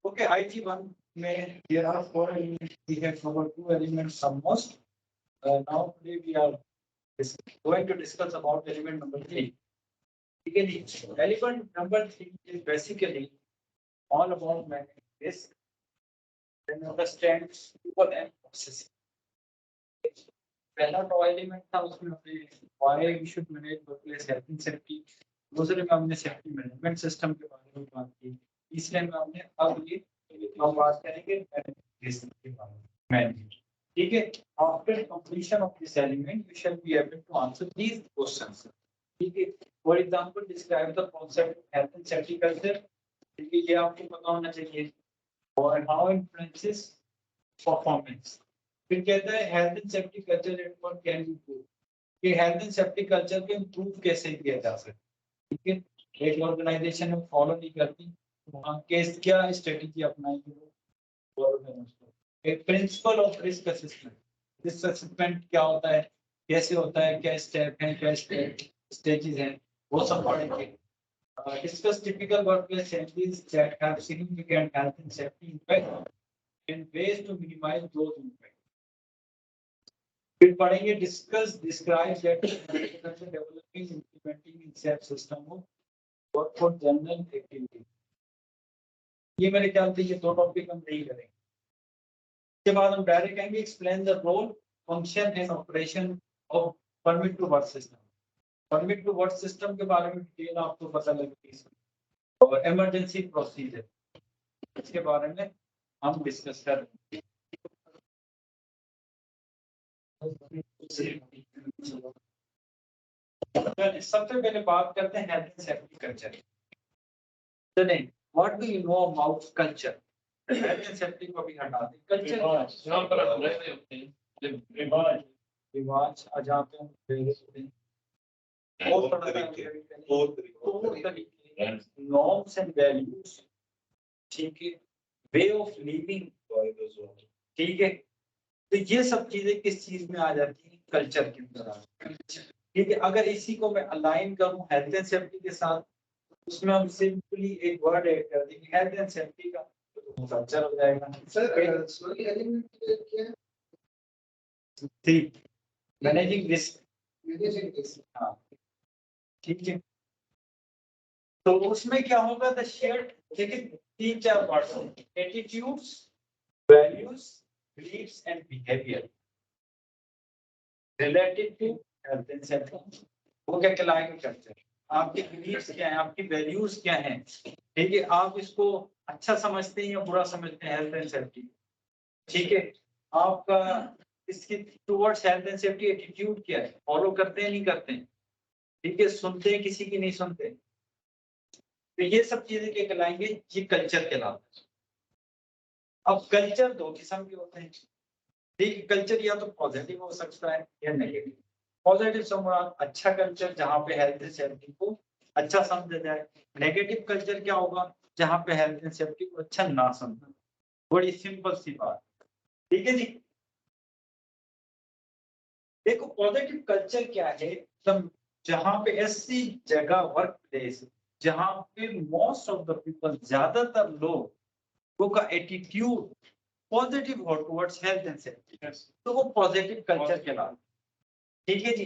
Okay, IT1 में there are 4 elements. We have covered 2 elements almost. Now today we are going to discuss about element number 3. Element number 3 is basically all about managing risk and understand people and processes. पहला तो element था उसमें हमने why we should manage workplace health and safety. दूसरे में हमने safety management system के बारे में बात की. तीसरे में हमने अब ये हम बात करेंगे रिस्क के बारे में. मैनेज. ठीक है. After completion of this element, you shall be able to answer these questions. ठीक है. For example, describe the concept of health and safety culture. ठीक है, ये आपको पता होना चाहिए. और how influences performance. फिर कहता है health and safety culture at work can improve. कि हेल्थ एंड सेफ्टी कल्चर को इम्प्रूव कैसे किया जा सकता है. ठीक है. एक ऑर्गेनाइजेशन में फॉलो नहीं करती वहाँ केस क्या स्ट्रेटजी अपनाएंगे वो फॉलो करना. एक principle of risk assessment. Risk assessment क्या होता है, कैसे होता है, क्या स्टेप है, क्या स्टेजेस हैं, वो सब पढ़ेंगे. Discuss typical workplace changes that have significant health and safety impact and ways to minimise those impact. फिर पढ़ेंगे discuss describe that developing implementing in safe system of work for general activity. ये मेरे ख्याल से ये दो टॉपिक हम नहीं करेंगे. इसके बाद हम डायरेक्ट कहेंगे explain the role function and operation of permit to work system. Permit to work system के बारे में डिटेल आपको पता लगेगी. और इमरजेंसी प्रोसीजर इसके बारे में हम डिस्कस करेंगे. सबसे पहले बात करते हैं हेल्थ एंड सेफ्टी कल्चर. चलें, what do you know about culture. Health and safety को भी हटा दें. कल्चर यहाँ पर हम रह रहे होते हैं. रिवाज आ जाते हैं. Norms and values. ठीक है. Way of living. ठीक है. तो ये सब चीजें किस चीज में आ जाती है, कल्चर के अंदर. ठीक है. अगर इसी को मैं अलाइन करूं हेल्थ एंड सेफ्टी के साथ, उसमें हम सिंपली एक वर्ड ऐड कर देंगे हेल्थ एंड सेफ्टी का, तो कल्चर हो जाएगा. सर एलिमेंट क्या है? 3 मैनेजिंग रिस्क. हाँ, ठीक है. तो उसमें क्या होगा, द शेयर्ड. ठीक है, 3-4 words. Attitudes, values, beliefs and behavior related to health and safety. वो क्या कहलाएगा कल्चर. आपके बिलीव्स क्या हैं, आपकी वैल्यूज क्या हैं. ठीक है. आप इसको अच्छा समझते हैं या बुरा समझते हैं हेल्थ एंड सेफ्टी. ठीक है. आपका इसके towards health and safety attitude क्या है, फॉलो करते हैं नहीं करते हैं. ठीक है. सुनते हैं किसी की नहीं सुनते. तो ये सब चीजें क्या कहलाएंगे, ये कल्चर कहलाता है. अब कल्चर 2 किस्म के होते हैं. ठीक है. कल्चर या तो पॉजिटिव हो सकता है या नेगेटिव. पॉजिटिव समझ अच्छा कल्चर जहाँ पे हेल्थ एंड सेफ्टी को अच्छा समझा जाए. नेगेटिव कल्चर क्या होगा, जहाँ पे हेल्थ एंड सेफ्टी को अच्छा ना समझा. बड़ी सिंपल सी बात. ठीक है जी. देखो पॉजिटिव कल्चर क्या है, तब जहाँ पे ऐसी जगह वर्क प्लेस जहाँ पे मोस्ट ऑफ द पीपल, ज्यादातर लोग का एटीट्यूड पॉजिटिव हो टुवर्ड्स हेल्थ एंड सेफ्टी, तो वो पॉजिटिव कल्चर कहलाता है. ठीक है जी.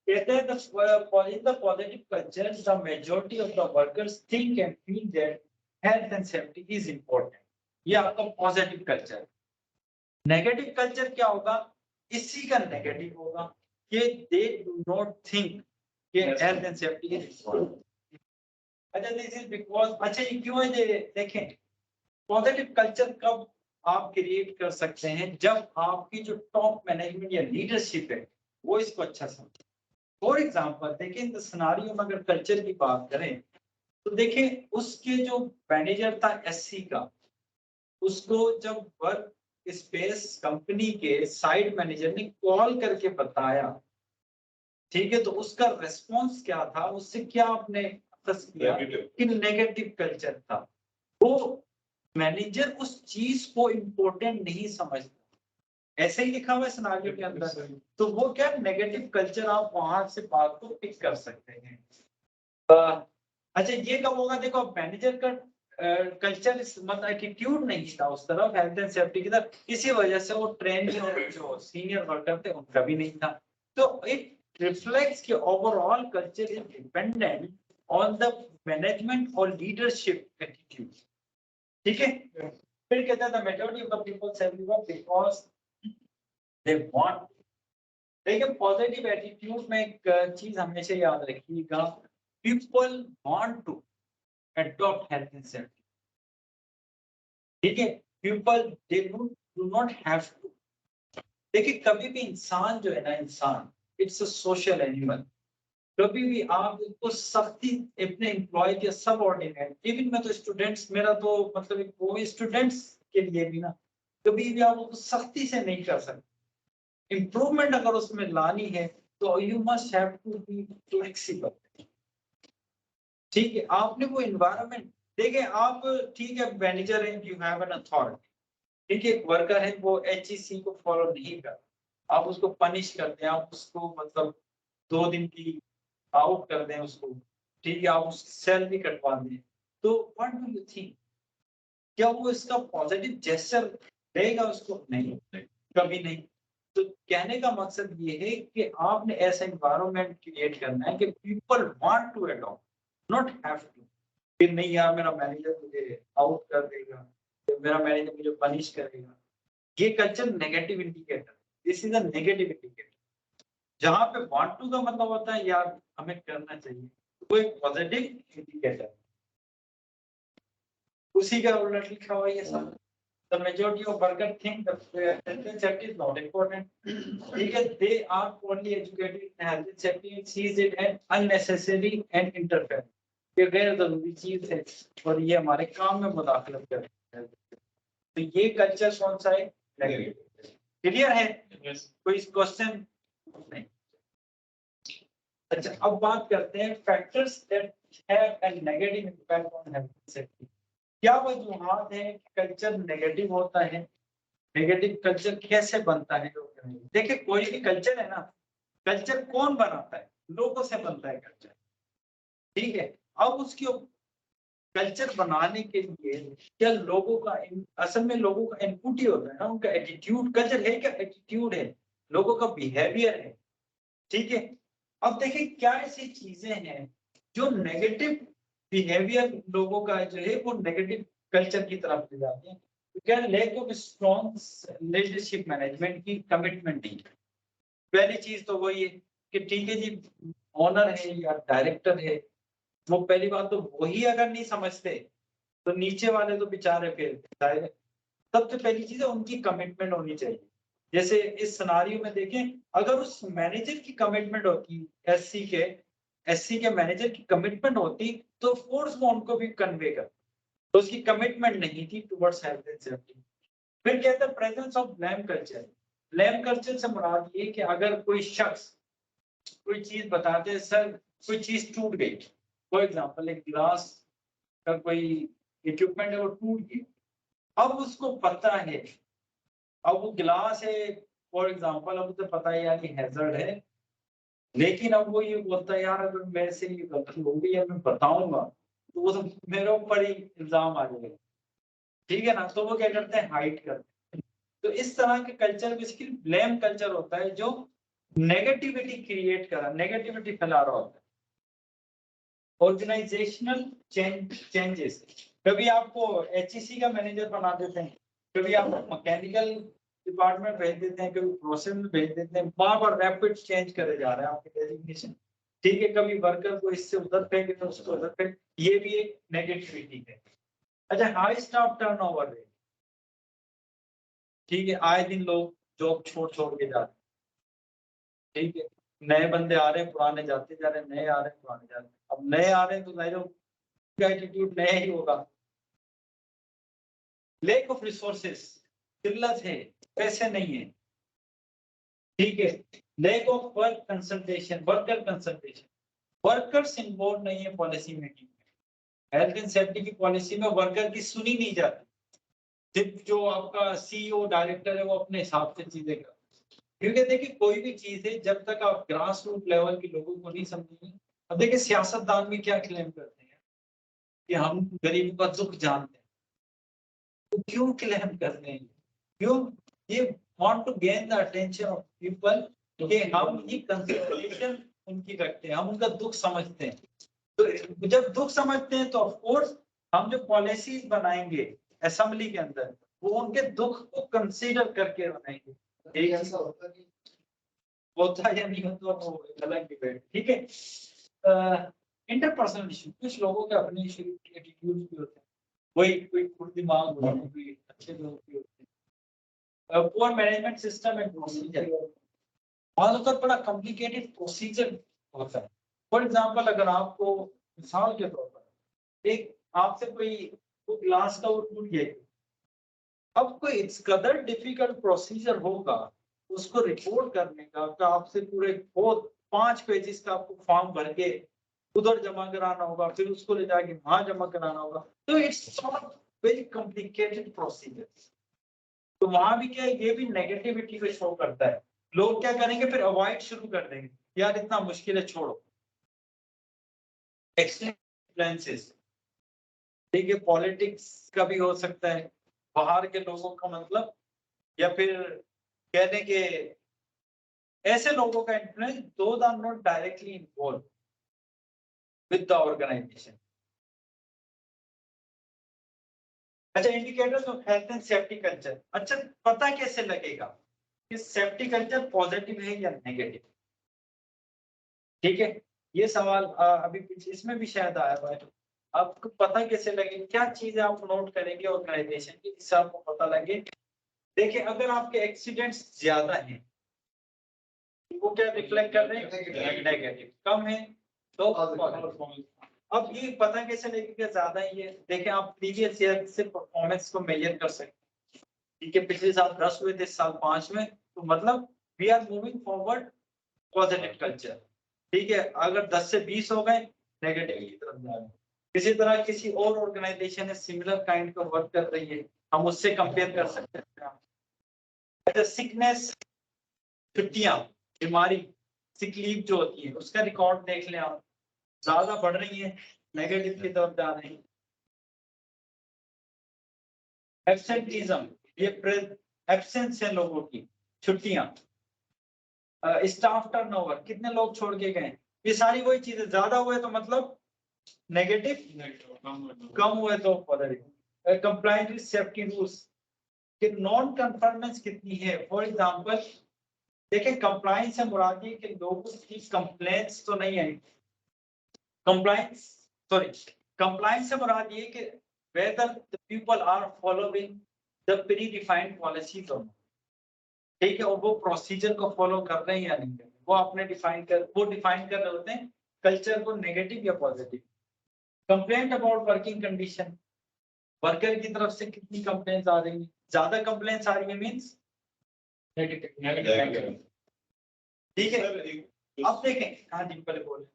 कहते हैं the positive culture the majority of the workers think and feel that health and safety is important. ये आपका पॉजिटिव कल्चर. नेगेटिव कल्चर क्या होगा, इसी का नेगेटिव होगा कि दे डू नॉट थिंक कि health and safety is important. अच्छा, दिस इज बिकॉज़. अच्छा, ये क्यों है, देखें पॉजिटिव कल्चर कब आप क्रिएट कर सकते हैं, जब आपकी जो टॉप मैनेजमेंट या लीडरशिप है वो इसको अच्छा समझे. फॉर एग्जांपल देखें, इन सिनेरियो में अगर कल्चर की बात करें तो देखें उसके जो मैनेजर था एससी का, उसको जब वर्क स्पेस कंपनी के साइड मैनेजर ने कॉल करके बताया, ठीक है, तो उसका रिस्पॉन्स क्या था, उससे क्या आपने किया कि नेगेटिव कल्चर था. वो मैनेजर उस चीज को इम्पोर्टेंट नहीं समझता. ऐसे ही लिखा हुआ है सिनेरियो के अंदर. तो वो क्या नेगेटिव कल्चर, आप वहां से बात को पिक कर सकते हैं. अच्छा, ये कब होगा, देखो मैनेजर का कल्चर मतलब एटीट्यूड नहीं था उस तरफ हेल्थ एंड सेफ्टी की तरफ, इसी वजह से वो ट्रेनिंग और जो सीनियर वर्कर थे उनका भी नहीं था। तो इट रिफ्लेक्ट्स कि overall culture is dependent on the management और लीडरशिप एटीट्यूड। ठीक है, फिर कहता था मेजॉरिटी ऑफ द पीपल से बिकॉज दे वांट। देखिए पॉजिटिव एटीट्यूड में एक चीज हमेशा याद रखिएगा, people want to adopt health and safety. ठीक है, people they do not have to. देखिए कभी भी इंसान जो है ना, इंसान इट्स अ सोशल एनिमल। कभी भी आप उसको सख्ती अपने एम्प्लॉय के सबऑर्डिनेट, इवन मैं तो स्टूडेंट्स, मेरा तो मतलब एक वो स्टूडेंट्स के लिए भी ना, कभी भी आप उसको सख्ती से नहीं कर सकते। इम्प्रूवमेंट अगर उसमें लानी है तो you must have to be flexible. ठीक है, आपने वो एनवायरनमेंट देखिए, आप ठीक है मैनेजर हैं, यू हैव एन अथॉरिटी। ठीक है, एक वर्कर है वो एचईसी को फॉलो नहीं कर, आप उसको पनिश करते हैं, आप उसको मतलब 2 दिन की आउट कर दें उसको, ठीक है, आप उसकी सैलरी कटवा दें, तो व्हाट डू यू थिंक, क्या वो इसका पॉजिटिव जेस्चर देगा उसको? नहीं, कभी नहीं। तो कहने का मकसद ये है कि आपने ऐसा एनवायरनमेंट क्रिएट करना है कि people want to adopt, not have to. फिर नहीं यार मेरा मैनेजर मुझे आउट कर देगा, या मेरा मैनेजर मुझे पनिश करेगा, ये culture negative indicator, this is a negative indicator. जहां पे वांट टू का मतलब होता है यार हमें करना चाहिए, वो एक पॉजिटिव इंडिकेटर। उसी का उल्टा लिखा हुआ ये सब। The majority of workers think that health and safety is not important. Because they are poorly educated in health and safety and sees it as unnecessary and interfere. ये गैर जरूरी चीज है और ये हमारे काम में मुदाखलत करती है। तो ये कल्चर कौन सा है? नेगेटिव। क्लियर है? कोई क्वेश्चन नहीं? अच्छा, अब बात करते हैं factors that have a negative impact on health and safety. क्या वजूहात है कि कल्चर नेगेटिव होता है? नेगेटिव कल्चर कैसे बनता है? देखिए कोई भी कल्चर है ना, कल्चर कौन बनाता है? लोगों से बनता है कल्चर। ठीक है, अब उसके कल्चर बनाने के लिए क्या लोगों का असल में लोगों का इनपुट ही होता है ना, उनका एटीट्यूड। कल्चर है क्या? एटीट्यूड है, लोगों का बिहेवियर है। ठीक है, अब देखिए क्या ऐसी चीजें हैं जो नेगेटिव बिहेवियर लोगों का जो है वो नेगेटिव कल्चर की तरफ ले जाते हैं। क्या? Lack of strong leadership management की कमिटमेंट नहीं। पहली चीज तो वही है कि ठीक है जी, ऑनर है या डायरेक्टर है, वो पहली बात तो वही अगर नहीं समझते तो नीचे वाले तो बेचारे फिर सबसे पहली चीज है उनकी कमिटमेंट होनी चाहिए। जैसे इस सिनारियो में देखें, अगर उस मैनेजर की कमिटमेंट होती, एससी के मैनेजर की कमिटमेंट होती, तो फोर्स वो उनको भी कन्वे कर, तो उसकी कमिटमेंट नहीं थी टुवर्ड्स हेल्थ एंड सेफ्टी। फिर कहते हैं presence of blame culture. Blame culture से मुराद ये कि अगर कोई शख्स कोई चीज बताते हैं, सर कोई चीज टूट गई, फॉर एग्जांपल एक गिलास का कोई इक्विपमेंट है वो टूट गया, अब उसको पता है, अब वो गिलास है फॉर एग्जांपल, अब उसे पता है यार ये हैजर्ड है, लेकिन अब वो ये बोलता है यार अगर मेरे से ये गलती हो गई है मैं बताऊंगा तो वो तो मेरे ऊपर ही इल्जाम आ जाएगा। ठीक है ना, तो वो क्या करते हैं, हाइड करते हैं। तो इस तरह के कल्चर बेसिकली ब्लेम कल्चर होता है जो नेगेटिविटी क्रिएट कर रहा, नेगेटिविटी फैला रहा होता है। ऑर्गेनाइजेशनल चेंजेस, कभी आपको एचईसी का मैनेजर बना देते हैं, कभी आपको मैकेनिकल डिपार्टमेंट भेज देते हैं, कभी प्रोसेस में भेज देते हैं, बार बार रैपिड चेंज करे जा रहे हैं आपके डेजिग्नेशन। ठीक है, कभी वर्कर को इससे उधर फेंक देते हैं, उसको उधर फेंक, ये भी एक नेगेटिविटी है। अच्छा, हाई स्टाफ टर्नओवर रेट। ठीक है, आए दिन लोग जॉब छोड़ छोड़ के जा रहे हैं। ठीक है, नए बंदे आ रहे हैं, पुराने जाते जा रहे हैं, नए आ रहे हैं, पुराने जा रहे हैं। अब नए आ रहे हैं तो जाहिर एटीट्यूड नया ही होगा। लैक ऑफ रिसोर्सेस, किल्लत है, पैसे नहीं है। ठीक है, lack of work consultation, worker consultation, workers involve नहीं है पॉलिसी मेकिंग में। हेल्थ एंड सेफ्टी की पॉलिसी में वर्कर की सुनी नहीं जाती, सिर्फ जो आपका सीईओ डायरेक्टर है वो अपने हिसाब से चीजें कर। क्योंकि देखिए कोई भी चीज है जब तक आप ग्रास रूट लेवल के लोगों को नहीं समझेंगे। अब देखिए सियासतदान भी क्या क्लेम करते हैं, कि हम गरीबों का दुख जानते हैं, तो क्यों क्लेम करते हैं? क्यों? ये want to gain the attention of people कि हम ये कंसिडरेशन उनकी रखते हैं, हम उनका दुख समझते हैं। तो जब दुख समझते हैं तो ऑफ कोर्स हम जो पॉलिसीज बनाएंगे असेंबली के अंदर, वो उनके दुख को कंसीडर करके बनाएंगे। एक ऐसा होता या नहीं होता वो अलग डिबेट, ठीक है। इंटरपर्सनल इशू, कुछ लोगों के अपने इशू एटीट्यूड भी होते हैं, वही कोई खुद दिमाग होता है, कोई अच्छे लोग भी होते हैं। Poor management system and procedure, बहुत बड़ा कॉम्प्लिकेटेड प्रोसीजर होता है। फॉर एग्जांपल अगर आपको मिसाल के तौर पर एक आपसे कोई वो ग्लास का वो टूट गया, अब कोई इट्स कदर डिफिकल्ट प्रोसीजर होगा उसको रिपोर्ट करने का, तो आपसे पूरे 5 पेजेस का आपको फॉर्म भर के उधर जमा कराना होगा, फिर उसको ले जाके वहां जमा कराना होगा, तो इट्स वेरी कॉम्प्लिकेटेड प्रोसीजर। तो वहां भी क्या है, ये भी नेगेटिविटी को शो करता है। लोग क्या करेंगे, फिर अवॉइड शुरू कर देंगे, यार इतना मुश्किल है छोड़ो। एक्सपीरियंसेस, ठीक है, पॉलिटिक्स का भी हो सकता है, बाहर के लोगों का मतलब, या फिर कहने के ऐसे लोगों का influence those are not directly involve with the organisation. अच्छा, indicators of health and safety culture. अच्छा, पता कैसे लगेगा कि सेफ्टी कल्चर पॉजिटिव है या नेगेटिव? ठीक है, ये सवाल अभी पीछे इसमें भी शायद आया हुआ है। आपको पता कैसे लगेगा, क्या चीजें आप नोट करेंगे ऑर्गेनाइजेशन की जिससे आपको पता लगे? देखिए, अगर आपके एक्सीडेंट्स ज्यादा हैं, वो क्या रिफ्लेक्ट कर रहे हैं? नेगेटिव। कम है तो पॉजिटिव। अब ये पता कैसे लगेगा ज्यादा ही है? देखें, आप प्रीवियस ईयर से परफॉर्मेंस को मेजर कर सकते हैं। ठीक है, पिछले साल 10 हुए थे, इस साल 5 में, तो मतलब we are moving forward positive culture. ठीक है, अगर 10 से 20 हो गए, नेगेटिव की तरफ जा रहे हैं। इसी तरह किसी और ऑर्गेनाइजेशन है सिमिलर काइंड का वर्क कर रही है, हम उससे कंपेयर कर सकते हैं। सिकनेस, छुट्टियां, बीमारी, सिक लीव जो होती है, उसका रिकॉर्ड देख लें आप, ज्यादा बढ़ रही है, नेगेटिव की तरफ जा रहे हैं। एब्सेंटिज्म, ये एब्सेंस है लोगों की, छुट्टियां। स्टाफ टर्नओवर, कितने लोग छोड़ के गए, ये सारी वही चीजें। ज्यादा हुए तो मतलब नेगेटिव, कम हुए तो positive. Compliance with safety rules, कि नॉन कंफर्मेंस कितनी है। फॉर एग्जांपल देखिए, कंप्लायंस से मुराद है कि लोगों की कंप्लेंट्स तो नहीं आई। कंप्लायंस, सॉरी, कंप्लायंस से मुराद ये कि whether the people are following the predefined policies or not। ठीक है, और वो प्रोसीजर को फॉलो कर रहे हैं या नहीं कर रहे, वो आपने डिफाइन कर रहे होते हैं कल्चर को, नेगेटिव या positive. Complaint about working condition, worker की तरफ से कितनी कंप्लेंट्स आ रही हैं? ज्यादा कंप्लेंट्स आ रही है मींस नेगेटिव। ठीक है, अब देखें, हाँ जी, पहले बोले।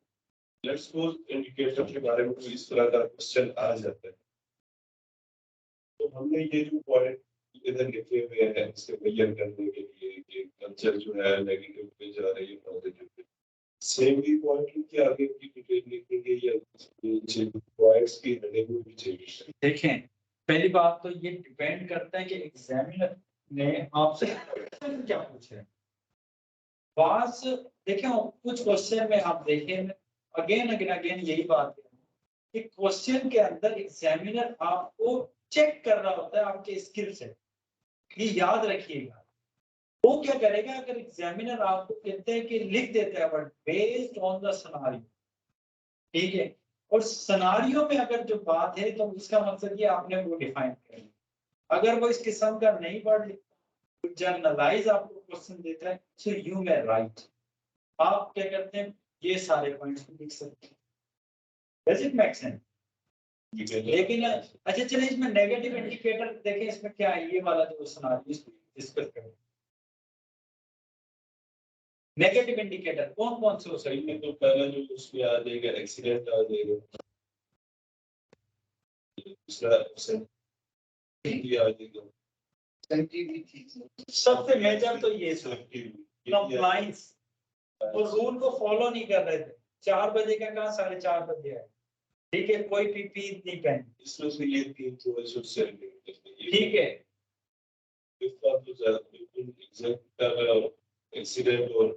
लेट्स सपोज इंडिकेटर के बारे में कोई इस तरह का क्वेश्चन आ जाता है, तो हमने ये जो पॉइंट इधर लिखे हुए हैं इससे क्लियर करने के लिए कि कल्चर जो है नेगेटिव पे जा रही है पॉजिटिव पे, सेम ही पॉइंट की आगे की डिटेल लिखेंगे या पॉइंट्स की हेडिंग में भी चाहिए? देखें, पहली बात तो ये डिपेंड करता है कि एग्जामिनर ने आपसे क्या पूछा है। बात देखें, कुछ क्वेश्चन में आप देखें, अगेन यही बात है कि क्वेश्चन के अंदर एग्जामिनर आपको चेक कर रहा होता है आपके स्किल से, ये याद रखिएगा। वो क्या करेगा, अगर एग्जामिनर आपको कहते हैं कि लिख देता है but based on the scenario, ठीक है, और सिनेरियो में अगर जो बात है तो इसका मतलब ये आपने वो डिफाइन करना। अगर वो इस किस्म का नहीं पढ़, जनरलाइज आपको क्वेश्चन देता है, सो यू मे राइट, आप क्या करते हैं, ये सारे पॉइंट्स लिख सकते हैं। Does it make sense? लेकिन अच्छा, चलिए इसमें नेगेटिव इंडिकेटर देखें, इसमें क्या है, ये वाला जो सिनेरियो इसको डिस्कस करें। नेगेटिव इंडिकेटर कौन कौन से हो सकते हैं? तो पहला जो उसमें आ जाएगा एक्सीडेंट आ जाएगा, दूसरा सेफ्टी आ जाएगा, सबसे मेजर तो ये कंप्लायंस, और रूल को फॉलो नहीं कर रहे थे। 4 बजे का कहा 4:30 बजे है, ठीक है, कोई पीपी नहीं पहने, इसमें से ये 3 थोड़े से उससे रिलेटेड है। ठीक है। इस बात तो ज्यादा बिल्कुल एग्जैक्ट एक्सीडेंट और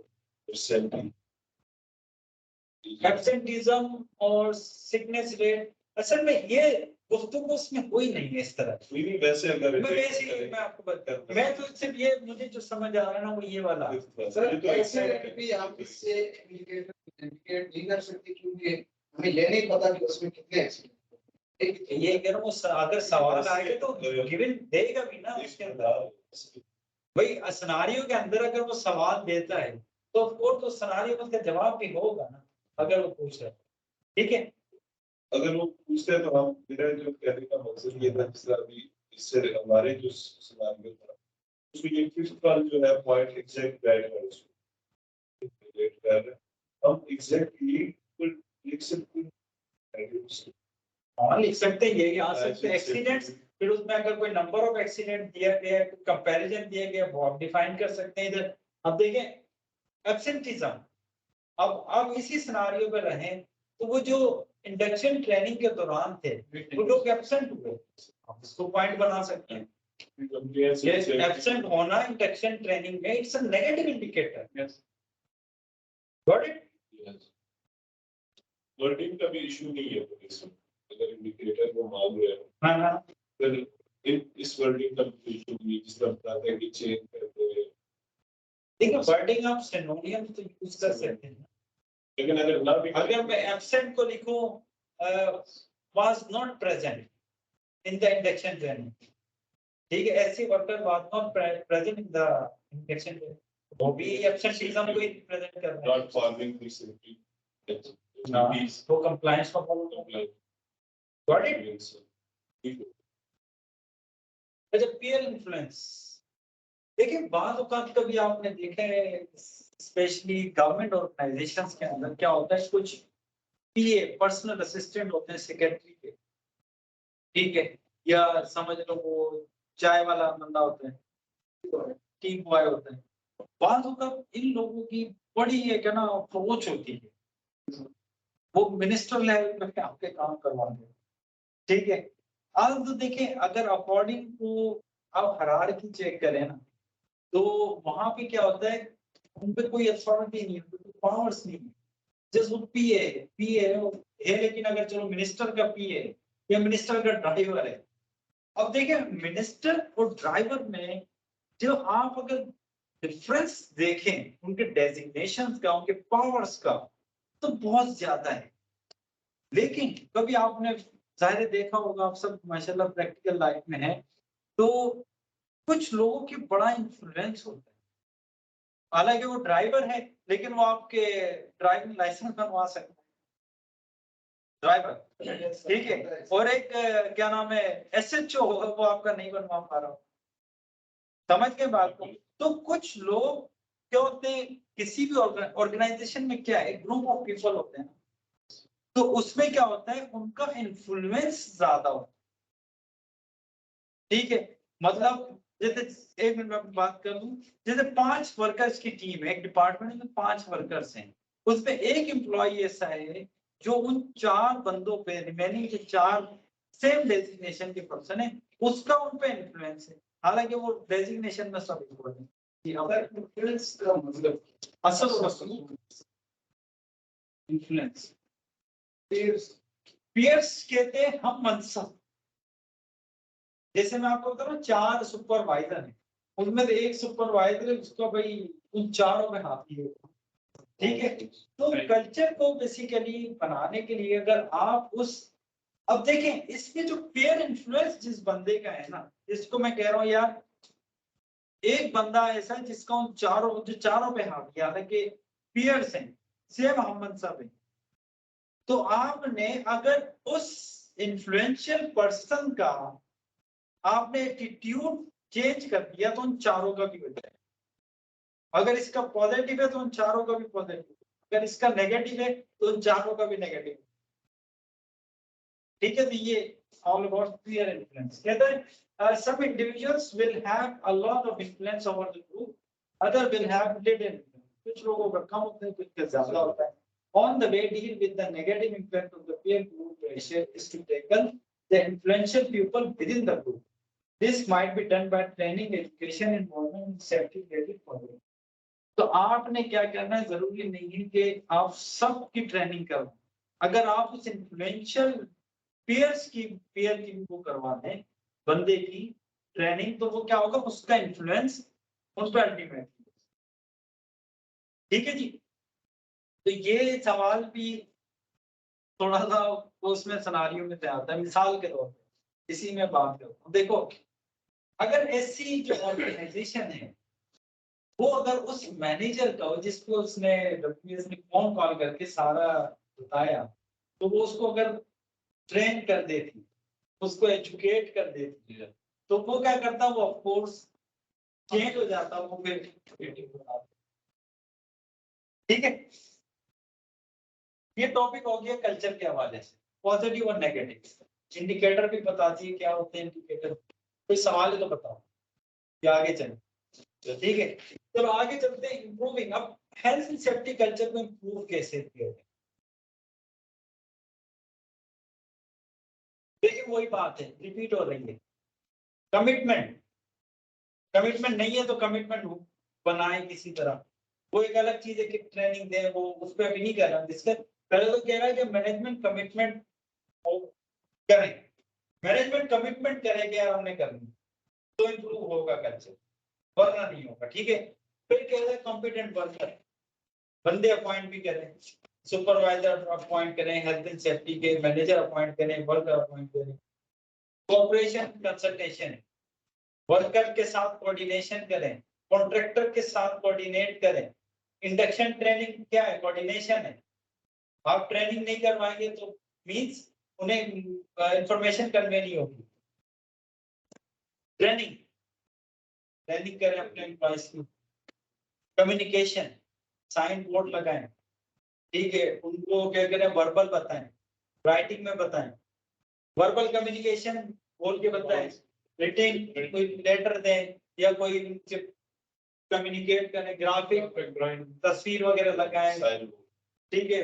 परसेंटेज एब्सेंटिज्म और सिकनेस रेट, असल में ये गुफ्तगू उसमें कोई नहीं है इस तरह। कोई नहीं, वैसे अगर मैं आपको बता, मैं तो सिर्फ ये मुझे जो समझ आ रहा है ना वो ये वाला। सर ऐसे भी आप इससे इंडिकेट नहीं कर सकते क्योंकि हमें ये नहीं पता कि उसमें कितने एक्सीडेंट। ये कह रहा हूँ अगर सवाल आएगा तो गिवन देगा भी ना उसके अंदर। भाई सिनेरियो के अंदर अगर वो सवाल देता है तो ऑफकोर्स तो सिनेरियो में उसका जवाब भी होगा ना, अगर वो पूछ रहा है, ठीक है। अगर वो पूछते हैं तो हम, मेरा जो कहने का मकसद ये था, जिस तरह अभी इससे हमारे जो सिनेरियो था उसमें ये फिफ्थ वाला जो है पॉइंट एग्जैक्ट बैठ है उसमें रिलेट कर रहे हैं हम एग्जैक्टली लिख सकते हैं। हाँ लिख सकते हैं, ये आ सकते हैं एक्सीडेंट्स, फिर उसमें अगर कोई नंबर ऑफ एक्सीडेंट दिया गया है, कंपैरिजन दिया गया है, वो आप डिफाइन कर सकते हैं इधर। अब देखें एब्सेंटिज्म, अब इसी सिनेरियो पे रहें तो वो जो इंडक्शन ट्रेनिंग के दौरान थे वो लोग एब्सेंट हुए, आप इसको पॉइंट बना सकते हैं। ये एब्सेंट होना इंडक्शन ट्रेनिंग में it's a negative indicator. Got it? Wording का भी इशू नहीं है इसमें, अगर इंडिकेटर वो मान रहे हैं हाँ हाँ, फिर इस वर्डिंग का भी इशू नहीं, जिस तरह बताते हैं कि चेंज करते हैं। देखिए वर्डिंग आप सिनोनियम तो यूज कर सकते हैं, लेकिन अगर ना भी, अगर मैं एब्सेंट को लिखूं was not present in the induction training, ठीक है, ऐसे worker was not present in the induction training, वो भी एब्सेंटिज्म को रिप्रेजेंट कर रहा है। नॉट फॉर्मिंग द सेफ्टी तो कंप्लायंस का फॉलो गॉट इट। अच्छा पीयर इन्फ्लुएंस, देखिए बाद औकात कभी आपने देखा है स्पेशली गवर्नमेंट ऑर्गेनाइजेशंस के अंदर क्या होता है, कुछ पीए पर्सनल असिस्टेंट होते हैं सेक्रेटरी के, ठीक है, या समझ लो वो चाय वाला बंदा होता है, टी बॉय होता है, बाद औकात इन लोगों की बड़ी ये क्या ना अप्रोच होती है, वो मिनिस्टर लेवल पे आपके काम करवाते हैं, ठीक है। अब तो देखें अगर अकॉर्डिंग टू आप हायरार्की चेक करें ना तो वहां पे क्या होता है, उन पे कोई अथॉरिटी नहीं है, पावर्स नहीं है, जस्ट वो पीए है, लेकिन अगर चलो मिनिस्टर का पीए या मिनिस्टर का ड्राइवर है, अब देखिए मिनिस्टर और ड्राइवर में जो आप अगर डिफरेंस देखें उनके डेजिग्नेशंस का, उनके पावर्स का, तो बहुत ज्यादा है। लेकिन कभी आपने जाहिर देखा होगा, आप सब माशाल्लाह प्रैक्टिकल लाइफ में है, तो कुछ लोगों की बड़ा इन्फ्लुएंस होता है, हालांकि वो ड्राइवर है लेकिन वो आपके ड्राइविंग लाइसेंस बनवा सकते हैं, ड्राइवर, ठीक है, और एक क्या नाम है एसएचओ होगा, वो आपका नहीं बनवा पा रहा, समझ के बात को। तो कुछ लोग क्या होते हैं, किसी भी ऑर्गेनाइजेशन में क्या है, ग्रुप ऑफ पीपल होते हैं, तो उसमें क्या होता है उनका इन्फ्लुएंस ज्यादा होता है, ठीक है। मतलब जैसे एक मिनट में बात कर लूं, जैसे 5 वर्कर्स की टीम है, एक डिपार्टमेंट में 5 वर्कर्स हैं, उसमें एक एम्प्लॉय ऐसा है जो उन 4 बंदों पे, रिमेनिंग के 4 सेम डेजिग्नेशन के पर्सन है, उसका उन पे इन्फ्लुएंस है, हालांकि वो डेजिग्नेशन में सब इक्वल है। अगर इन्फ्लुएंस का मतलब असर और रसूल इन्फ्लुएंस, पीयर्स कहते हैं हम मनसब, जैसे मैं आपको बता रहा हूँ 4 सुपरवाइजर हैं, उनमें से एक सुपरवाइजर है, उसका भाई उन चारों में हाथी है, ठीक है। तो कल्चर को बेसिकली बनाने के लिए अगर आप उस, अब देखें इसमें जो पेयर इन्फ्लुएंस जिस बंदे का है ना, इसको मैं कह रहा हूँ यार, एक बंदा ऐसा है जिसका उन चारों पे हाथी, हालांकि पेयर्स हैं, सेम मोहम्मद साहब है, तो आपने अगर उस इन्फ्लुएंशियल पर्सन का आपने एटीट्यूड चेंज कर दिया तो उन चारों का भी हो जाएगा, अगर इसका पॉजिटिव है तो उन चारों का भी पॉजिटिव, अगर इसका नेगेटिव है तो उन चारों का भी नेगेटिव, ठीक है। तो ये ऑल अबाउट पीयर इन्फ्लुएंस, कहते हैं some individuals will have a lot of influence over the group, other will have little influence, कुछ लोगों का कम होता है, कुछ का ज्यादा होता है, on the way deal with the negative impact of the peer group pressure is to tackle the influential people within the group. This might be done by training, education, involvement in safety related problems. तो आपने क्या करना है, जरूरी नहीं है कि आप सबकी ट्रेनिंग करो। अगर आप उस इन्फ्लुएंशियल पेयर की वो करवा दें बंदे की ट्रेनिंग, तो वो क्या होगा, उसका इन्फ्लुएंस उन पर अल्टीमेट। ठीक है जी। तो ये सवाल भी थोड़ा सा उसमें सिनेरियो में से आता है, मिसाल के तौर पे इसी में बात करता हूँ। देखो, अगर ऐसी जो ऑर्गेनाइजेशन है वो अगर उस मैनेजर का हो जिसको उसने डब्ल्यूएस ने फोन कॉल करके सारा बताया, तो वो उसको अगर ट्रेन कर देती, उसको एजुकेट कर देती, तो वो क्या करता, वो ऑफ कोर्स चेंज हो जाता, वो फिर ठीक है। ये टॉपिक हो गया कल्चर के हवाले से, पॉजिटिव और नेगेटिव। इंडिकेटर भी बता दिए क्या होते हैं इंडिकेटर। कोई सवाल है तो बताओ या आगे चलें। ठीक है, चलो आगे चलते हैं। इंप्रूविंग, अब हेल्थ एंड सेफ्टी कल्चर को इंप्रूव कैसे किया जाए। देखिए वही बात है, रिपीट हो रही है। कमिटमेंट नहीं है तो कमिटमेंट बनाए किसी तरह। वो एक अलग चीज है कि ट्रेनिंग दे, वो उस पर अभी नहीं कर रहा डिस्कस। पहले तो कह रहा है कि मैनेजमेंट कमिटमेंट करें, मैनेजमेंट कमिटमेंट करे कि यार हमने करनी, तो इंप्रूव होगा कल्चर, वरना नहीं होगा। ठीक है। फिर कह रहा है कॉम्पिटेंट वर्कर, बंदे अपॉइंट भी करें, सुपरवाइजर अपॉइंट करें, हेल्थ एंड सेफ्टी के मैनेजर अपॉइंट करें, वर्कर अपॉइंट करें। कोऑपरेशन कंसल्टेशन, वर्कर के साथ कोऑर्डिनेशन करें, कॉन्ट्रैक्टर के साथ कोऑर्डिनेट करें। इंडक्शन ट्रेनिंग क्या है, कोऑर्डिनेशन है। आप ट्रेनिंग नहीं करवाएंगे तो मींस उन्हें इंफॉर्मेशन कन्वे नहीं होगी। ट्रेनिंग करें अपने एम्प्लॉइज की। कम्युनिकेशन, साइन बोर्ड लगाएं, ठीक है, उनको क्या करें, वर्बल बताएं, राइटिंग में बताएं। वर्बल कम्युनिकेशन बोल के बताएं, रिटिंग कोई लेटर दें या कोई कम्युनिकेट करें, ग्राफिक तस्वीर वगैरह लगाएं। ठीक है,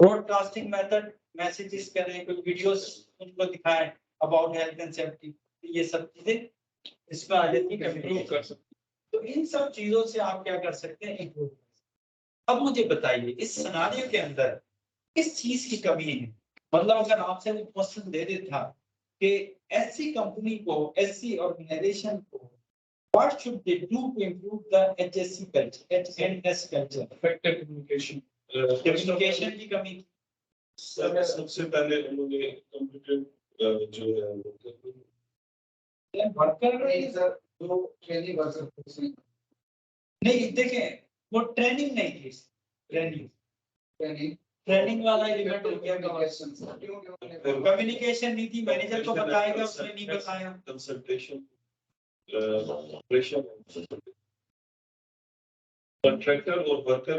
ब्रॉडकास्टिंग मेथड, मैसेजेस करें, कोई वीडियोस उनको दिखाएं अबाउट हेल्थ एंड सेफ्टी। ये सब चीजें इसमें आ जाती है, इम्प्रूव कर सकते। तो इन सब चीजों से आप क्या कर सकते हैं, इम्प्रूव। अब मुझे बताइए इस सिनेरियो के अंदर किस चीज की कमी है। मतलब अगर आपसे वो क्वेश्चन दे देता कि ऐसी कंपनी को, ऐसी ऑर्गेनाइजेशन को, what should they do to improve the HSC culture, HNS culture. Effective communication की कमी। सबसे पहले उन्होंने कॉम्पिटेंट जो है वर्कर नहीं सर, जो ट्रेनिंग वर्कर नहीं, देखें वो ट्रेनिंग नहीं थी, ट्रेनिंग वाला एलिमेंट हो गया। कम्युनिकेशन नहीं थी, मैनेजर को बताएगा, उसने नहीं बताया। कंसल्टेशन, ऑपरेशन, कॉन्ट्रैक्टर और वर्कर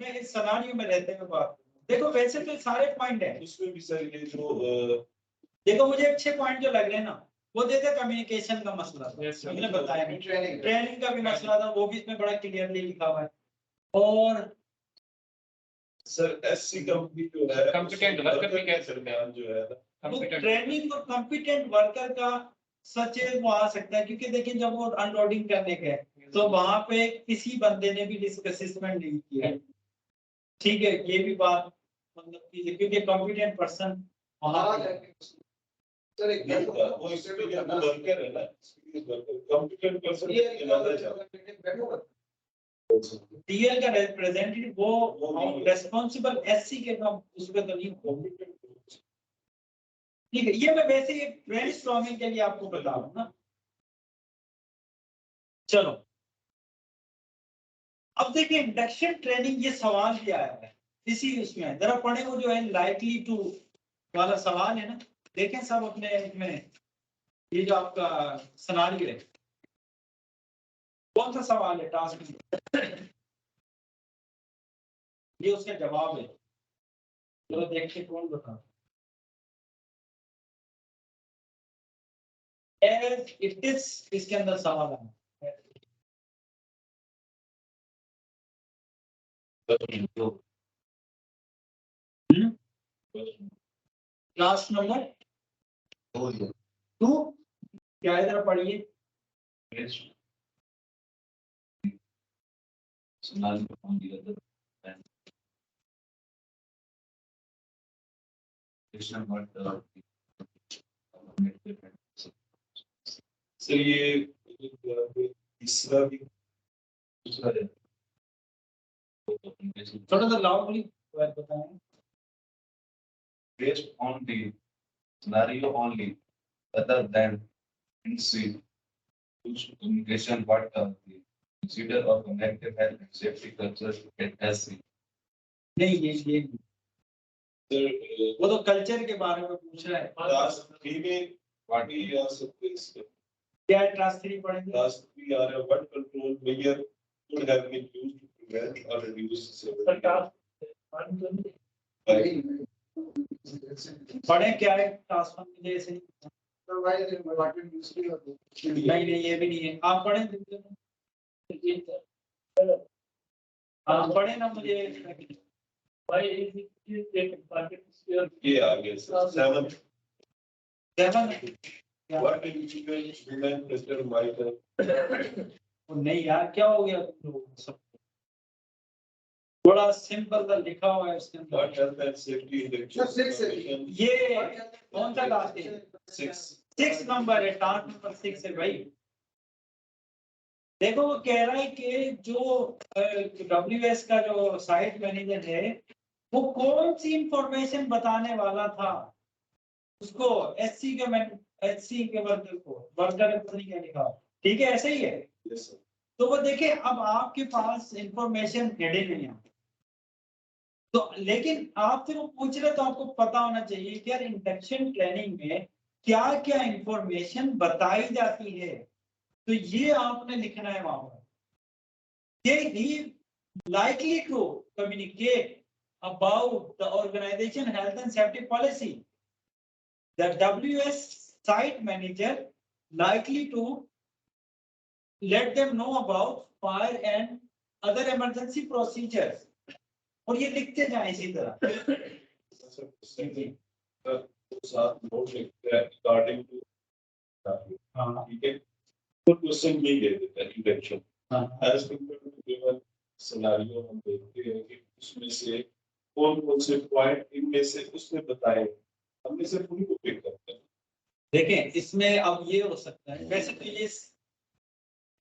मैं इस सिनेरियो में रहते हुए बात, देखो वैसे तो सारे पॉइंट है उसमें भी सर ये जो देखो मुझे अच्छे पॉइंट जो लग रहे हैं ना, वो देते कम्युनिकेशन का मसला हमने बताया नहीं, ट्रेनिंग का भी मसला था, वो भी इसमें बड़ा क्लियरली लिखा हुआ है। और सर एससी कंपनी जो है कॉम्पिटेंट वर्कर भी कह दरमियान जो है ट्रेनिंग और कॉम्पिटेंट वर्कर का सच है, वो आ सकता है। क्योंकि देखिए जब वो अनलोडिंग करने गए तो वहां पे किसी बंदे ने भी रिस्क असेसमेंट नहीं किया। ठीक है, ये भी बात मतलब कीजिए, क्योंकि कॉम्पिटेंट पर्सन वहां सर एक वो वर्कर है ना, कॉम्पिटेंट पर्सन टीएल का रिप्रेजेंटेटिव, वो रेस्पॉन्सिबल एससी के नाम उस पे तो नहीं होगा। ठीक है, ये मैं वैसे ही ब्रेनस्टॉर्मिंग के लिए आपको बता रहा हूं ना। चलो अब देखिए इंडक्शन ट्रेनिंग, ये सवाल क्या है इसी उसमें जरा पढ़े, वो जो है लाइकली टू वाला सवाल है ना, देखें सब अपने इसमें, ये जो आपका सिनेरियो है, कौन सा सवाल है टास्क में, ये उसका जवाब है। चलो देखिए कौन बता। As it is, इसके अंदर सवाल है। क्लास नंबर 2 क्या इधर पढ़िए सर ये तीसरा भी थोड़ा सा लाउडली बताएं based on the scenario only other than NC whose communication what the consider or connected health and safety culture at SC. नहीं ये सर वो तो कल्चर के बारे में पूछ रहा है क्लास 3 में What भी आ सकते हैं इसमें क्या है क्लास 3 पढ़ेंगे क्लास 3 आ रहा है what control measure could have been used to prevent or reduce severity पढ़े क्या है क्लास 1 में जैसे नहीं नहीं ये भी नहीं है आप पढ़े आप पढ़े ना मुझे ये आ गया sir 7 7 what individual women Mr. Michael नहीं यार क्या हो गया तुम लोगों को सब थोड़ा सिंपल सा लिखा हुआ है उसके what अंदर health and safety in the Sir, six है। ये कौन सा क्लास है 6 6 नंबर है टास्क नंबर 6 है भाई देखो वो कह रहा है कि जो WS का जो साइट मैनेजर है वो कौन सी इंफॉर्मेशन बताने वाला था उसको SC के वर्कर को वर्कर पता नहीं क्या लिखा ठीक है ऐसे ही है yes sir तो वो देखे अब आपके पास इंफॉर्मेशन रेडी नहीं है तो लेकिन आपसे वो पूछ रहे तो आपको पता होना चाहिए कि यार इंडक्शन ट्रेनिंग में क्या क्या इंफॉर्मेशन बताई जाती है तो ये आपने लिखना है वहां पर he likely to communicate about the organization health and safety policy the WS site manager likely to let them know about fire and other emergency procedures और ये लिखते जाए इसी तरह साथ नोट लिखते हैं according to हाँ ठीक है तो क्वेश्चन ये दे देता है इंडक्शन हाँ as compared to given scenario हम देखते हैं कि उसमें से कौन से पॉइंट इनमें से उसने बताए हमने से पूरी को पिक करते हैं देखें इसमें अब ये हो सकता है वैसे तो ये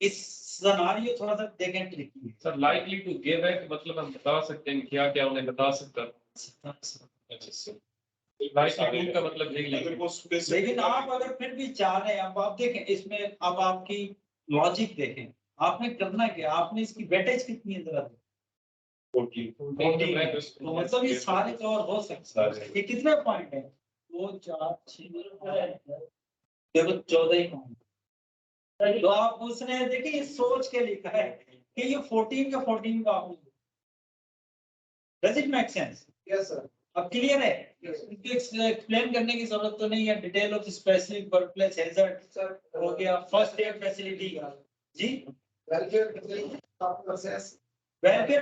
इस सिनेरियो थोड़ा सा देखें ट्रिकी है सर लाइकली टू गिव है कि मतलब हम बता सकते हैं क्या क्या उन्हें बता सकता अच्छा सर लाइकली टू का मतलब यही अगर लिखा वो specific लेकिन आप अगर फिर भी चाह रहे हैं अब आप देखें इसमें अब आपकी लॉजिक देखें आपने करना क्या आपने इसकी वेटेज कितनी है जरा 14 तो मतलब ये सारे कवर हो सकते हैं ये कितने पॉइंट है 2 4 6 देखो 14 ही पॉइंट तो आप उसने देखिए ये सोच के लिखा है कि ये 14 का आपने does it make sense yes sir अब क्लियर है इसको एक्सप्लेन करने की जरूरत तो नहीं है detail of specific workplace hazard sir हो गया फर्स्ट एड फैसिलिटी जी वेलफेयर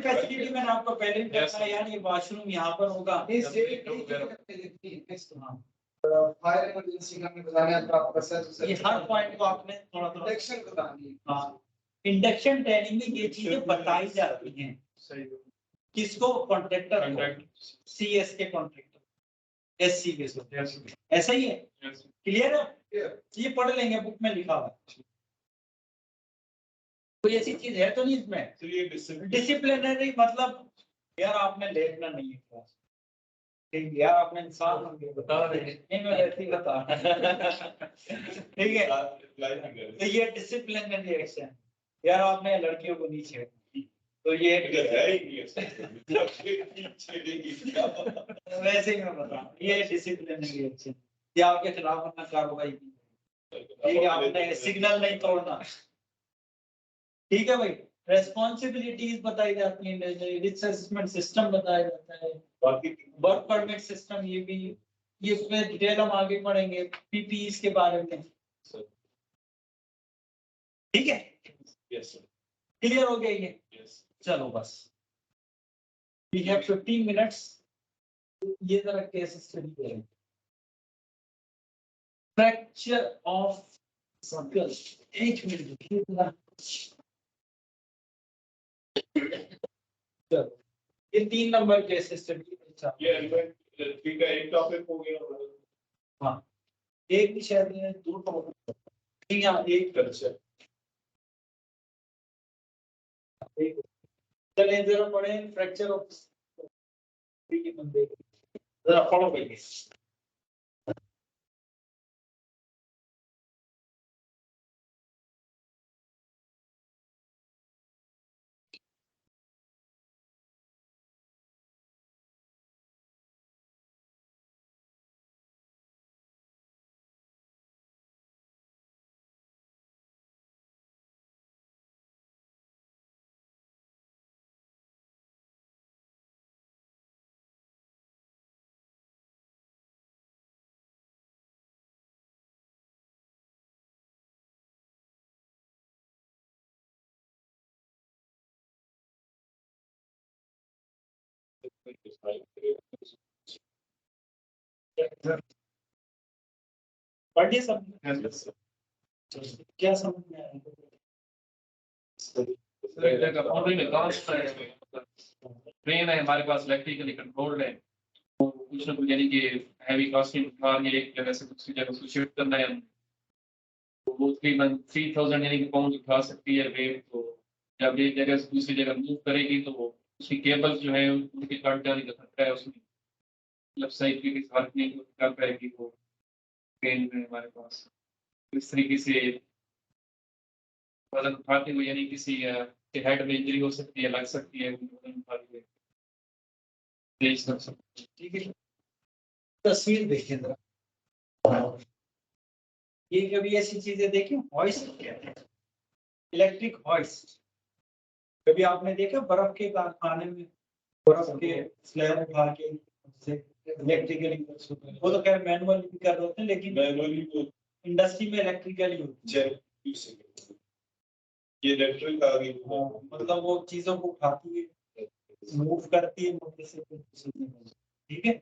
फैसिलिटी मैंने आपको पहले भी बताया यार ये वॉशरूम यहाँ पर होगा फायर इमरजेंसी का बताना है आपका सर ये हर पॉइंट को आपने थोड़ा थोड़ा इंडक्शन बतानी है हाँ इंडक्शन ट्रेनिंग में ये चीजें बताई जाती हैं किसको कॉन्ट्रैक्टर को CS के कॉन्ट्रैक्टर SC के साथ ऐसा ही है क्लियर है ये पढ़ लेंगे बुक में लिखा हुआ है कोई ऐसी चीज है तो नहीं इसमें तो ये डिसिप्लिन डिसिप्लिनरी मतलब यार आपने लेटना नहीं है क्लास ठीक है यार आपने इंसान होंगे बता रहे हैं मैं ऐसे ही बता ठीक है तो ये डिसिप्लिनरी एक्शन यार आपने लड़कियों को नहीं छेड़ा तो ये वैसे ही मैं बता ये डिसिप्लिनरी एक्शन ये आपके खिलाफ अपना कार्रवाई की ठीक है आपने सिग्नल नहीं तोड़ना ठीक है भाई रेस्पॉन्सिबिलिटीज बताई जाती हैं रिस्क असेसमेंट सिस्टम बताया जाता है बाकी वर्क परमिट सिस्टम ये भी ये उसमें डिटेल हम आगे पढ़ेंगे PPEs के बारे में ठीक है यस सर क्लियर हो गया ये यस चलो बस we have 15 minutes ये जरा केस स्टडी करें। फ्रैक्चर ऑफ सर्कल, एक मिनट देखिए जरा। चलो, ये 3 नंबर केस स्टडी। अच्छा, ये एलिमेंट थ्री का एक टॉपिक हो गया हमारा। हाँ, एक भी शायद है, 2 टॉपिक नहीं, यहाँ एक कल्चर। एक। चलें जरा पढ़े फ्रैक्चर ऑफ के बंदे, जरा पढ़ो भाई। पढ़िए सब, क्या समझ में आया? ट्रेन है हमारे पास, इलेक्ट्रिकली कंट्रोल्ड है, तो कुछ ना कुछ यानी कि हैवी कास्टिंग उठा के एक जगह से दूसरी जगह को शिफ्ट करना है, तो वो तकरीबन 3000 यानी कि पाउंड उठा सकती है वेट। तो जब एक जगह से दूसरी जगह मूव करेगी तो वो उसकी केबल जो है उनके कट जाने का खतरा है उसमें, मतलब सही तरीके से वर्क नहीं कर पाएगी वो ट्रेन में हमारे पास। इस तरीके से वजन उठाते हुए यानी किसी के हेड में इंजरी हो सकती है, लग सकती है वजन उठाते हुए, तेज कर सकती है। ठीक है, तस्वीर देखिए जरा। ये कभी ऐसी चीजें देखी, हॉइस्ट कहते हैं, इलेक्ट्रिक हॉइस्ट। कभी आपने देखा बर्फ के कारखाने में बर्फ के स्लैब उठा के इलेक्ट्रिकली, वो तो खैर मैनुअल भी कर रहे होते हैं, लेकिन मैनुअली वो इंडस्ट्री में इलेक्ट्रिकली होती है। ये इलेक्ट्रिक आ गई। मतलब वो चीजों को उठाती है, मूव करती है मोटे से, ठीक है।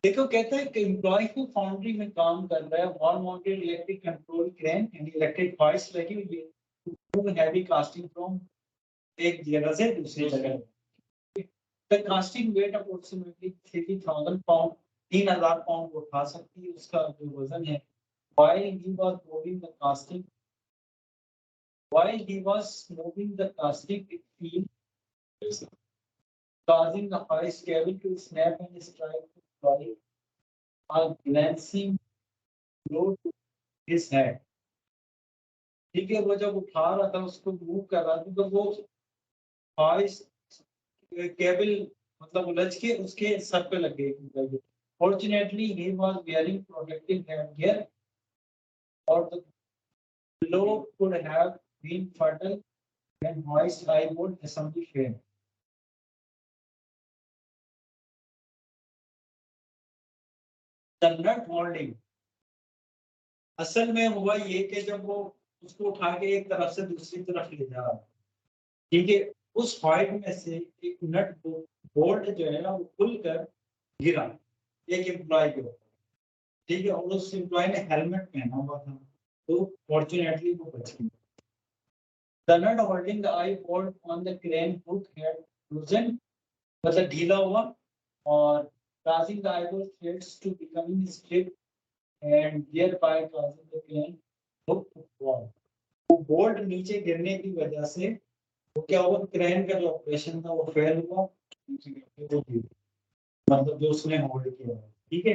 देखो कहता है कि एम्प्लॉय को फाउंड्री में काम कर रहा है, wall mounted electric control crane and electric hoist लगी हुई है, मूव हैवी कास्टिंग फ्रॉम एक जगह से दूसरी जगह। The casting weight approximately 3000 pound, 3000 pound उठा सकती है, उसका जो वजन है। while he was moving the casting while he was moving the casting it fell, causing the hoist cable to snap and strike the body, a glancing blow to his head। ठीक है, वो जब उठा रहा था, उसको मूव कर रहा था, तो वो hoist केबल मतलब उलझ के उसके सर पे लग गई। Fortunately he was wearing protective headgear or the blow could have been fatal when hoist high board assembly failed। The nut holding, असल में हुआ ये कि जब वो उसको उठा के एक तरफ से दूसरी तरफ ले जा रहा, ठीक है, उस हॉइट में से एक नट बोल्ट जो है ना वो खुलकर गिरा एक एम्प्लॉय के ऊपर, ठीक है, और उस एम्प्लॉय ने हेलमेट पहना हुआ था, तो फॉर्चुनेटली वो बच गया। The nut holding the eye bolt on the crane hook had loosened, मतलब ढीला हुआ, और causing the eyeball threads to becoming stiff and thereby causing the crane hook to fall। वो बोल्ट नीचे गिरने की वजह से वो क्या हुआ, क्रेन का जो ऑपरेशन था वो फेल हुआ, मतलब जो उसने होल्ड किया, ठीक है।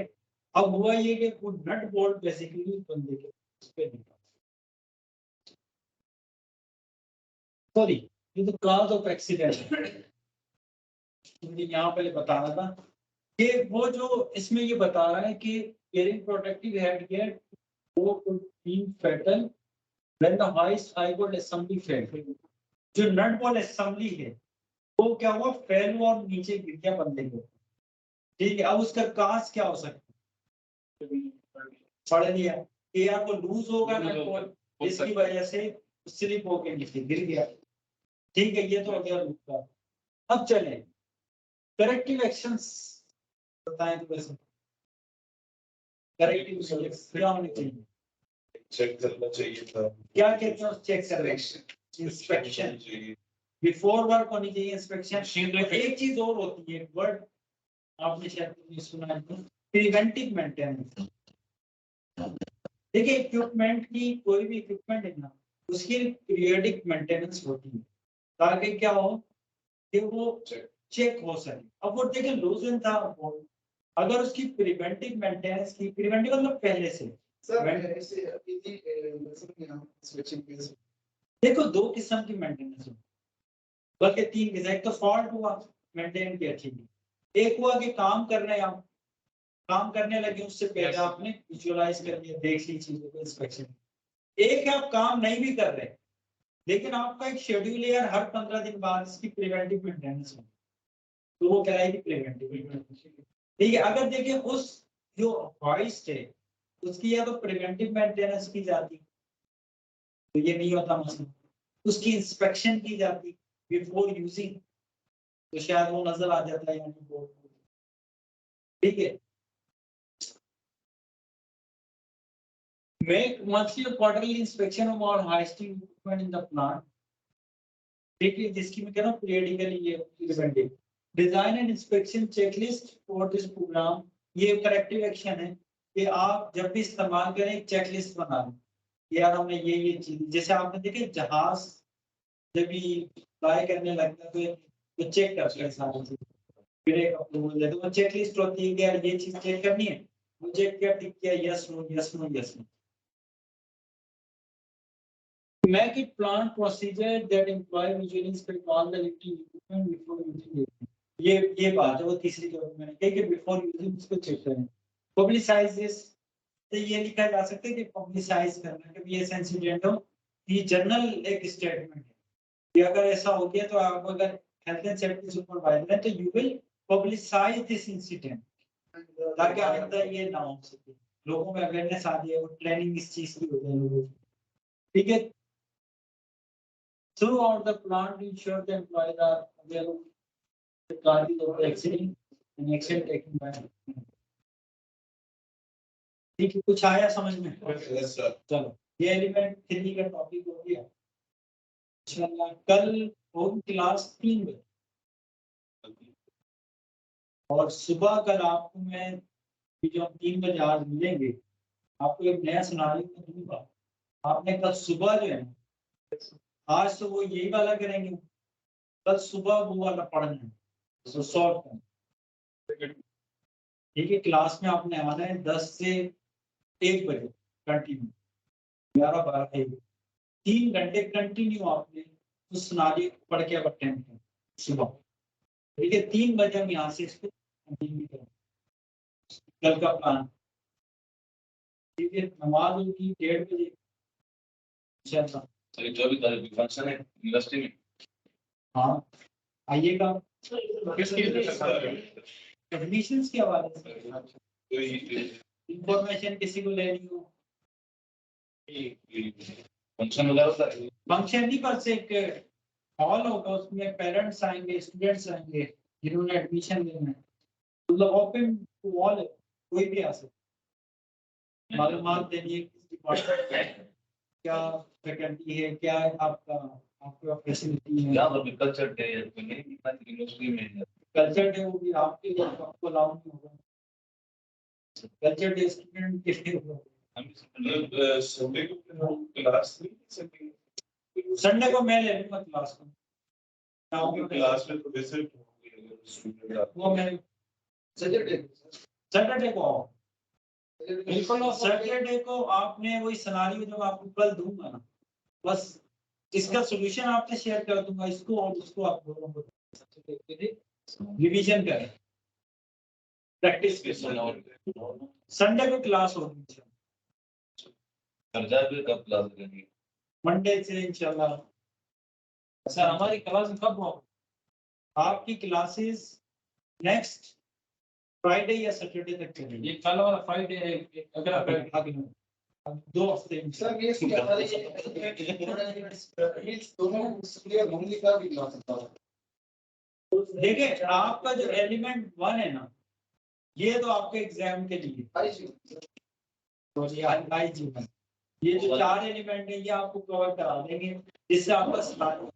अब हुआ ये कि वो नट बोल्ट बेसिकली बंदे के उस पे निकला। सॉरी, ये तो कॉज ऑफ एक्सीडेंट मुझे यहाँ पहले बताना था कि वो जो इसमें ये बता रहा है कि wearing protective headgear वो could be fatal when the hoist high bolt assembly failed। जो नट बोल्ट असेंबली है वो क्या हुआ, फेल हुआ और नीचे गिर गया बंदे को, ठीक है। अब उसका काज क्या हो सकता है, पढ़ लिया कि या तो लूज होगा नट बोल्ट, इसकी वजह से स्लिप होकर नीचे गिर गया, ठीक है। ये तो अगला रुका। अब चले, करेक्टिव एक्शंस बताएं तो वैसे करेक्टिव क्या होने चाहिए, चेक करना चाहिए था। क्या कहते हैं check correction inspection before work होनी चाहिए इंस्पेक्शन। एक चीज और होती है वर्ड आपने शायद नहीं सुना है, प्रिवेंटिव मेंटेनेंस। देखिए इक्विपमेंट की कोई भी इक्विपमेंट है ना उसकी पीरियोडिक मेंटेनेंस होती है ताकि क्या हो कि वो चेक हो सके। अब वो देखिए लूजन था अगर उसकी प्रिवेंटिव मेंटेनेंस की, प्रिवेंटिव मतलब पहले से। सर ऐसे अभी स्विचिंग केस देखो दो किस्म की मेंटेनेंस हो, बल्कि तीन किस्म। एक तो फॉल्ट हुआ मेंटेन किया ठीक है, एक हुआ कि काम कर रहे हैं आप, काम करने लगे उससे पहले आपने विजुअलाइज कर लिया, देख ली चीजों को, इंस्पेक्शन। एक है आप काम नहीं भी कर रहे लेकिन आपका एक शेड्यूल है यार हर 15 दिन बाद इसकी प्रिवेंटिव मेंटेनेंस हो, तो वो कराएगी प्रिवेंटिव। ठीक है, अगर देखिए उस जो हॉइस्ट है उसकी या तो प्रिवेंटिव मेंटेनेंस की जाती तो ये नहीं होता मसला, उसकी इंस्पेक्शन की जाती बिफोर यूजिंग तो शायद वो नजर आ जाता है यानी बोर्ड। ठीक है, make monthly or quarterly inspection of all hoisting equipment in the plant. ठीक है, जिसकी मैं कह रहा हूँ periodically ये preventive. Design and inspection checklist for this program. ये corrective action है कि आप जब भी इस्तेमाल करें एक चेकलिस्ट बना लें। यार हमने ये चीज, जैसे आपने देखे जहाज जब भी फ्लाई करने लगता है तो चेक करते हैं सारी चीज, फिर एक अप्रूवल देते हैं। वो चेकलिस्ट होती है कि यार ये चीज चेक करनी है, मुझे क्या टिक किया, yes no yes no yes no. Make it plant procedure that employee visually inspect all the lifting equipment before using it. ये बात है वो तीसरी जो मैंने कही कि बिफोर यूजिंग उसको चेक करें। पब्लिसाइज दिस, तो ये लिखा जा सकता है कि पब्लिसाइज करना कि ये इंसिडेंट हो, ये जनरल एक स्टेटमेंट है कि अगर ऐसा हो गया तो आप अगर हेल्थ एंड सेफ्टी सुपरवाइजर है तो you will publicise this incident ताकि आइंदा ये ना हो सके, लोगों में अवेयरनेस आ जाए, वो ट्रेनिंग इस चीज की हो जाए लोगों को। ठीक है, throughout the plant to ensure the employees are aware of the charges of the accident and action taken by them. ठीक है, कुछ आया समझ में? Yes, sir. चलो ये एलिमेंट 3 का टॉपिक हो गया। इंशाल्लाह कल होगी क्लास 3 बजे और सुबह कल आपको मैं जो 3 बजे आज मिलेंगे आपको एक नया सिनेरियो दूंगा। आपने कल सुबह जो है, आज तो वो यही वाला करेंगे, कल सुबह वो वाला पढ़ना है, तो सॉल्व करना। ठीक है, क्लास में आपने आना है 10 से 1 बजे कंटिन्यू, 11-12 1 3 घंटे कंटिन्यू आपने उस सिनेरियो पढ़ के अब अटेम्प्ट करना सुबह। ठीक है, 3 बजे हम यहाँ से इसको कंटिन्यू करें कल का प्लान। ठीक है, नमाज होगी 1:30 बजे इंशाल्लाह। 24 तारीख फंक्शन है यूनिवर्सिटी में। हाँ आइएगा, किसकी एडमिशंस के हवाले से कोई इंफॉर्मेशन किसी को लेनी हो, फंक्शन वगैरह होता है। फंक्शन नहीं बस एक हॉल होगा, उसमें पेरेंट्स आएंगे, स्टूडेंट्स आएंगे जिन्होंने एडमिशन लेना है, मतलब ओपन टू ऑल, कोई भी आ सकता है। मालूमात देनी है किस डिपार्टमेंट में क्या फैकल्टी है, क्या है आपका फैसिलिटी है। यहाँ पर भी कल्चर डे है तो नहीं यूनिवर्सिटी में कल्चर डे वो भी आपके आपको अलाउ नहीं होगा, कल्चर डे स्टूडेंट के लिए होगा। मतलब संडे को हम क्लास नहीं ले सकेंगे। संडे को मैं ले लूंगा क्लास को, क्लास में तो वैसे स्टूडेंट आते वो मैं सैटरडे को आओ। बिल्कुल, और सैटरडे को आपने वही सिनेरियो जो आपको कल दूंगा ना, बस इसका सॉल्यूशन आपसे शेयर कर दूंगा, इसको और उसको आप दोनों को रिवीजन करें, प्रैक्टिस के संडे को क्लास होगी, कब क्लास करेंगे मंडे से इंशाल्लाह। सर हमारी क्लास कब होगी? आपकी क्लासेस नेक्स्ट फ्राइडे या सैटरडे तक चलेगी। ये कल वाला फ्राइडे है, अगला फ्राइडे आगे 2 हफ्ते में। सर ये हमारे दोनों क्लियर होने का भी क्लास होता है। देखिए आपका जो एलिमेंट 1 है ना, ये तो आपके एग्जाम के लिए आई जीवन, ये जो 4 एलिमेंट है ये आपको कवर करा देंगे, जिससे आपका सिनारियो।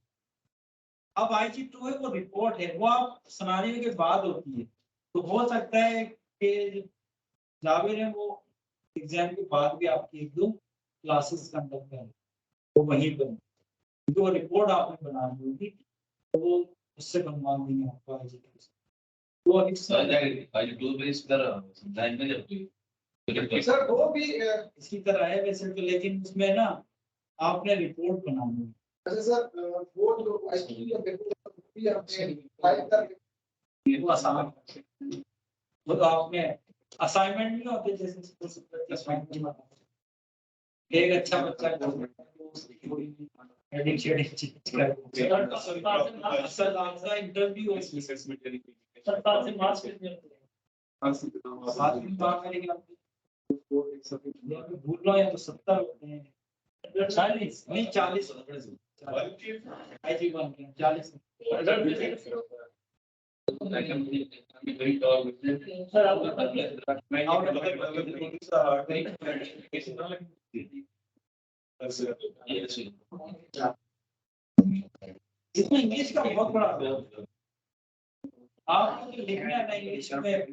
अब IG2 है वो रिपोर्ट है, वो आप सिनारियो के बाद होती है, तो हो सकता है कि जावेद है वो एग्जाम के बाद भी आपकी 1-2 क्लासेस कंडक्ट करें, तो वहीं पर क्योंकि वो रिपोर्ट आपने बनानी होगी, तो वो उससे बनवा देंगे आपको IG2 से। वो अभी IG2 पे इस तरह समझाएंगे में जब सर वो भी इसी तरह है वैसे तो, लेकिन उसमें ना आपने रिपोर्ट बनानी है। अच्छा सर वो जो आईटी का पेपर भी आपने फाइल कर वो आसान, वो तो आपने असाइनमेंट नहीं होते जैसे असाइनमेंट, एक अच्छा बच्चा एडिट शेडिंग चीज कर असल आंसर इंटरव्यू सरकार से मार्क्स कितने होते हैं? 7 दिन बाद मेरे ख्याल से भूल लो या तो 70 होते हैं, 40 नहीं 40 IG1 के 40 सर इसमें इंग्लिश का बहुत बड़ा आपको तो लिखना है ना इंग्लिश में,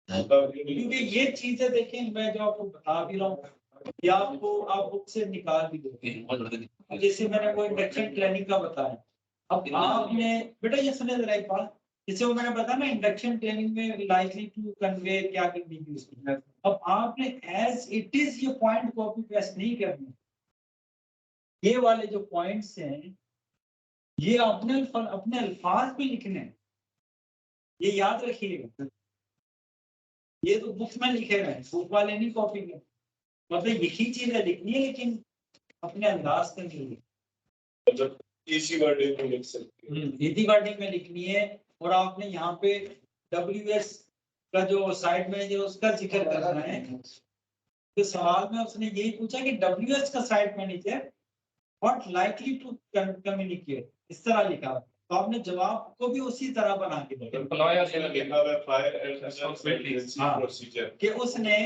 क्योंकि ये चीजें देखें मैं जो आपको बता भी रहा हूँ या आपको आप बुक से निकाल भी दोगे, जैसे मैंने वो इंडक्शन ट्रेनिंग का बताया। अब आपने बेटा ये सुने जरा एक बात, जैसे वो मैंने बताया ना इंडक्शन ट्रेनिंग में लाइकली टू कन्वे क्या करनी थी उसमें, अब आपने एज इट इज ये पॉइंट कॉपी पेस्ट नहीं करनी, ये वाले जो पॉइंट्स हैं ये अपने अल्फाज पे लिखने हैं, ये याद रखिएगा, ये तो बुक में लिखे हुए हैं, बुक वाले नहीं कॉपी में, मतलब यही चीजें लिखनी है लेकिन अपने अंदाज से नहीं, मतलब इसी वर्डिंग में लिख सकते हैं। इसी वर्डिंग में लिखनी है। और आपने यहाँ पे WS का जो साइड में जो उसका जिक्र करना है, तो सवाल में उसने यही पूछा कि WS का site manager what likely to communicate, इस तरह लिखा, तो आपने जवाब को भी उसी तरह बना के दिया कि उसने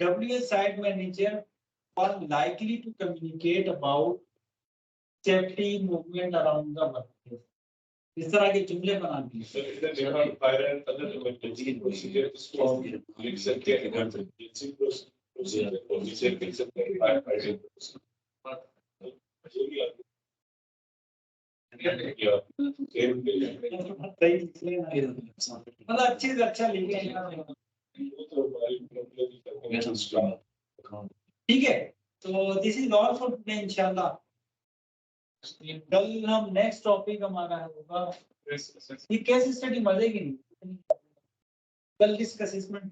WS साइट मैनेजर और likely to communicate about safety movement around the workplace, इस तरह के जुमले बना दिए। So इधर देखा fire and other elementary procedure इसको हम लिख सकते हैं इमरजेंसी प्रोसीजर लिख सकते हैं फायर फाइटिंग मतलब अच्छे से अच्छा लिखे, ठीक है। तो this is all for today इंशाल्लाह। कल हम नेक्स्ट टॉपिक हमारा होगा ये केस स्टडी, मजे की नहीं, कल रिस्क असेसमेंट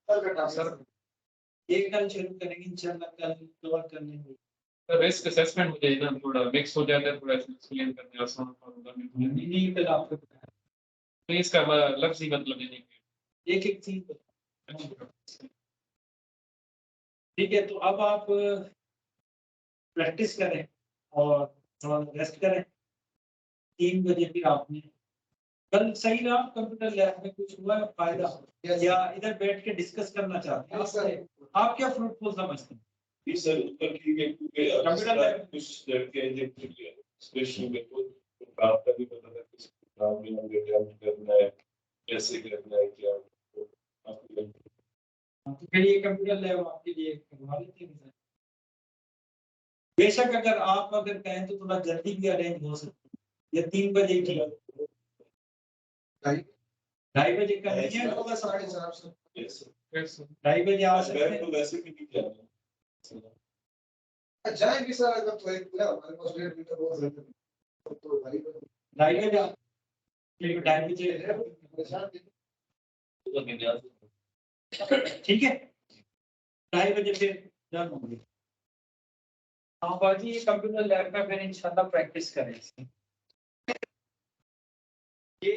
सर ये कल शुरू करेंगे इंशाल्लाह, कल कवर कर लेंगे। रिस्क असेसमेंट मुझे ना थोड़ा मिक्स हो जाता है, थोड़ा एक्सप्लेन करने आसान होगा। नहीं कल आपको तो इसका लफ्ज़ ही मतलब ये नहीं एक एक चीज ठीक है। तो अब आप प्रैक्टिस करें और थोड़ा रेस्ट करें, 3 बजे फिर आपने कल सही रहा कंप्यूटर लैब में कुछ हुआ फायदा या इधर बैठ के डिस्कस करना चाहते हैं आप क्या फ्रूटफुल समझते हैं? सर ऊपर ठीक है क्योंकि कुछ लड़के इंजेक्ट किया स्पेशली में तो काम का भी पता था किस काम में हमें अटेम्प्ट करना है, कैसे करना है, क्या तो फिर ये कंप्यूटर लैब आपके लिए करवा लेते हैं। बेशक अगर कहें तो थोड़ा जल्दी भी अरेंज हो सकता है, या 3 बजे की 2:30 बजे का नहीं है, होगा 4:30 2:30 बजे आ सकते हैं। तो वैसे भी नहीं जाना जाएंगे सर, अगर तो एक हमारे पास 1.5 मीटर बहुत रहते हैं तो 2:30 बजे फिर 2:30 बजे ठीक है, 2:30 बजे फिर डन होंगे। हाँ बाजी ये कंप्यूटर लैब का फिर इंशाल्लाह प्रैक्टिस करें। ये